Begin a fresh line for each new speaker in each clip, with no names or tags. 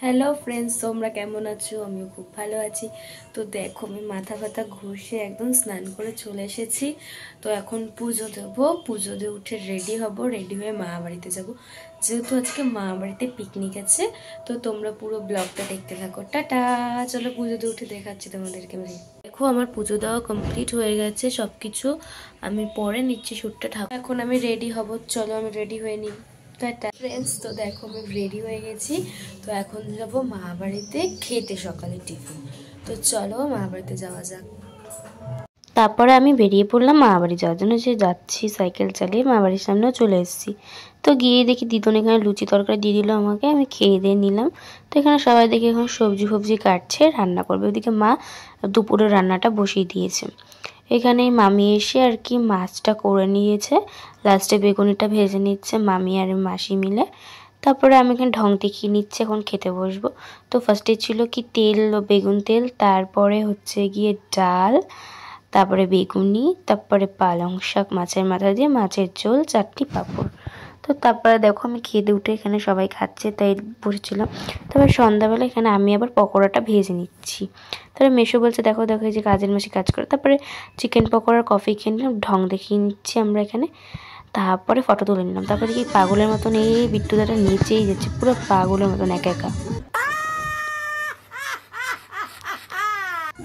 Hello friends, তোমরা কেমন আছো? আমিও খুব ভালো আছি। তো দেখো, আমি মাথা ব্যথা ঘষে একদম স্নান করে চলে এসেছি। তো এখন পুজো দেবো, পুজো দিয়ে উঠে রেডি হব, রেডি হয়ে মা বাড়িতে যাব, যেহেতু আজকে মা বাড়িতে পিকনিক আছে। তো তোমরা পুরো ব্লগটা দেখতে থাকো। টাটা। চলো পুজো দিয়ে উঠে দেখাচ্ছি তোমাদেরকে। দেখো, আমার পুজো দেওয়া কমপ্লিট হয়ে গেছে সব কিছু। আমি পরে নিচ্ছি শ্যুটটা। এখন আমি রেডি হব, চলো আমি রেডি হয়ে নিই। টাটা ফ্রেন্ডস, তো দেখো আমি রেডি হয়ে গেছি। তো এখন যাবো মা বাড়িতে খেতে, সকালে টিফিন। তো চলো মা বাড়িতে যাওয়া যাক। তারপরে আমি বেরিয়ে পড়লাম মা বাড়ি যাওয়ার জন্য। যে যাচ্ছি সাইকেল চালিয়ে মা বাড়ির সামনেও চলে এসেছি। তো গিয়ে দেখি দিদুন এখানে লুচি তরকারি দিয়ে দিল আমাকে, আমি খেয়ে দিয়ে নিলাম। তো এখানে সবাই দেখি এখন সবজি ফবজি কাটছে, রান্না করবে। ওইদিকে মা দুপুরের রান্নাটা বসিয়ে দিয়েছে। এখানে মামি এসে আর কি মাছটা করে নিয়েছে, লাস্টে বেগুনিটা ভেজে নিচ্ছে মামি আর মাসি মিলে। তারপরে আমি এখানে ঢং দেখিয়ে নিচ্ছি, এখন খেতে বসবো। তো ফার্স্টে ছিল কি তেল, বেগুন তেল, তারপরে হচ্ছে গিয়ে ডাল, তারপরে বেগুনি, তারপরে পালং শাক মাছের মাথা দিয়ে, মাছের ঝোল, চাটনি, পাঁপড়। তো তারপরে দেখো আমি খেতে উঠে এখানে সবাই খাচ্ছে তাই বসেছিলাম। তারপর সন্ধ্যাবেলা এখানে আমি আবার পকোড়াটা ভেজে নিচ্ছি। তারপরে মেশো বলছে দেখো দেখো এই যে কাজের মাসি কাজ করে। তারপরে চিকেন পকোড়ার কফি খেয়ে নিলাম, ঢং দেখিয়ে নিচ্ছি আমরা এখানে। তারপরে ফটো তুলে নিলাম। তারপরে দেখি পাগলের মতন এই বিট্টুদাটা নিচেই যাচ্ছে, পুরো পাগলের মতন একা একা।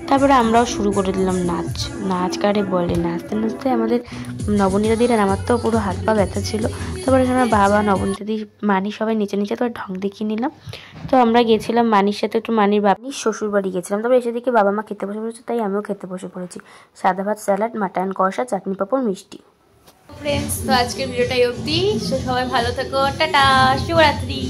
তারপরে আমরাও শুরু করে দিলাম নাচ। নাচ কারে বলে, নাচতে নাচতে আমাদের নবনীতাদির আর আমার তো পুরো হাত পা ব্যথা ছিল। তারপরে আমার বাবা, নবনীতাদি, মানি সবাই নিচে নিচে তো ঢং দেখিয়ে নিলাম। তো আমরা গেছিলাম মানির সাথে, একটু মানির বাবার শ্বশুর বাড়ি গেছিলাম। তারপরে এসে দেখি বাবা মা খেতে বসে পড়েছে, তাই আমিও খেতে বসে পড়েছি। সাদা ভাত, স্যালাড, মাটন কষা, চাটনি, পাঁপড়, মিষ্টি। ফ্রেন্ডস, তো আজকের ভিডিওটাই অবধি। সবাই ভালো থেকো, টাটা, শুভরাত্রি।